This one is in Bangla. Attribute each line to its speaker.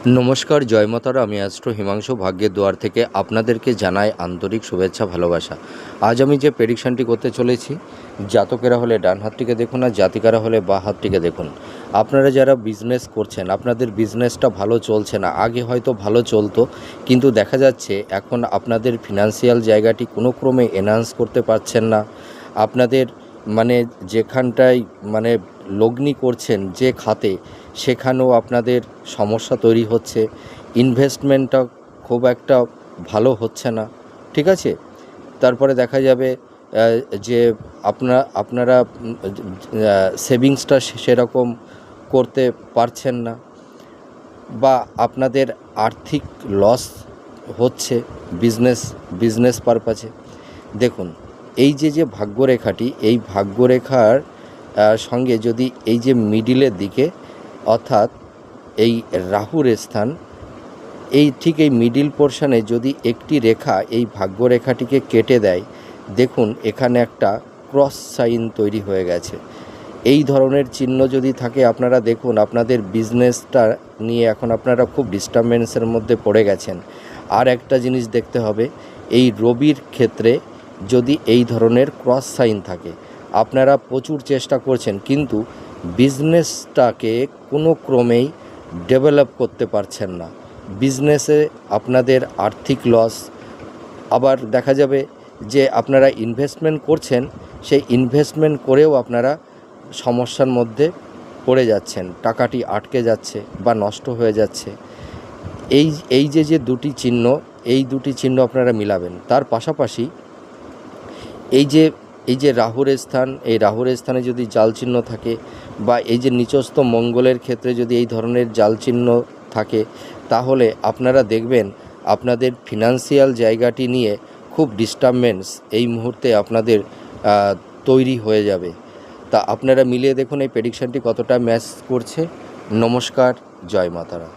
Speaker 1: নমস্কার, জয় মাতারা। আমি অ্যাস্ট্রো হিমাংশু ভাগ্যের দুয়ার থেকে আপনাদেরকে জানাই আন্তরিক শুভেচ্ছা, ভালোবাসা। আজ আমি যে প্রেডিকশানটি করতে চলেছি, জাতকেরা হলে ডান হাতটিকে দেখুন আর জাতিকারা হলে বাঁ হাতটিকে দেখুন। আপনারা যারা বিজনেস করছেন, আপনাদের বিজনেসটা ভালো চলছে না। আগে হয়তো ভালো চলতো, কিন্তু দেখা যাচ্ছে এখন আপনাদের ফিনান্সিয়াল জায়গাটি কোনো ক্রমে এনহান্স করতে পারছেন না। আপনাদের যেখানটায় লগ্নি করছেন যে খাতে, সেখানেও আপনাদের সমস্যা তৈরি হচ্ছে। ইনভেস্টমেন্টটা খুব একটা ভালো হচ্ছে না, ঠিক আছে। তারপরে দেখা যাবে যে আপনারা সেভিংসটা সেরকম করতে পারছেন না, বা আপনাদের আর্থিক লস হচ্ছে বিজনেস পারপাসে। দেখুন, এই যে ভাগ্যরেখাটি, এই ভাগ্যরেখার সঙ্গে যদি এই যে মিডিলের দিকে, অর্থাৎ এই রাহুর স্থান, ঠিক এই মিডিল পোর্শনে যদি একটি রেখা এই ভাগ্যরেখাটিকে কেটে দেয়, দেখুন এখানে একটা ক্রস সাইন তৈরি হয়ে গেছে। এই ধরনের চিহ্ন যদি থাকে, আপনারা দেখুন আপনাদের বিজনেসটা নিয়ে এখন আপনারা খুব ডিস্টারবেন্সের মধ্যে পড়ে গেছেন। আর একটা জিনিস দেখতে হবে, এই রবির ক্ষেত্রে যদি এই ধরনের ক্রস সাইন থাকে, আপনারা প্রচুর চেষ্টা করছেন কিন্তু বিজনেসটাকে কোনো ক্রমেই ডেভেলপ করতে পারছেন না। বিজনেসে আপনাদের আর্থিক লস। আবার দেখা যাবে যে আপনারা ইনভেস্টমেন্ট করছেন, সেই ইনভেস্টমেন্ট করেও আপনারা সমস্যার মধ্যে পড়ে যাচ্ছেন, টাকাটি আটকে যাচ্ছে বা নষ্ট হয়ে যাচ্ছে। এই যে দুটি চিহ্ন, এই দুটি চিহ্ন আপনারা মিলাবেন। তার পাশাপাশি এই যে রাহুর স্থান, এই রাহুর স্থানে যদি জাল চিহ্ন থাকে, বা এই যে নিচস্থ মঙ্গলের ক্ষেত্রে যদি এই ধরনের জাল চিহ্ন থাকে, তাহলে আপনারা দেখবেন আপনাদের ফিনান্সিয়াল জায়গাটি নিয়ে খুব ডিস্টারবেন্স এই মুহূর্তে আপনাদের তৈরি হয়ে যাবে। তা আপনারা মিলিয়ে দেখুন এই প্রেডিকশানটি কতটা ম্যাচ করছে। নমস্কার, জয় মাতারা।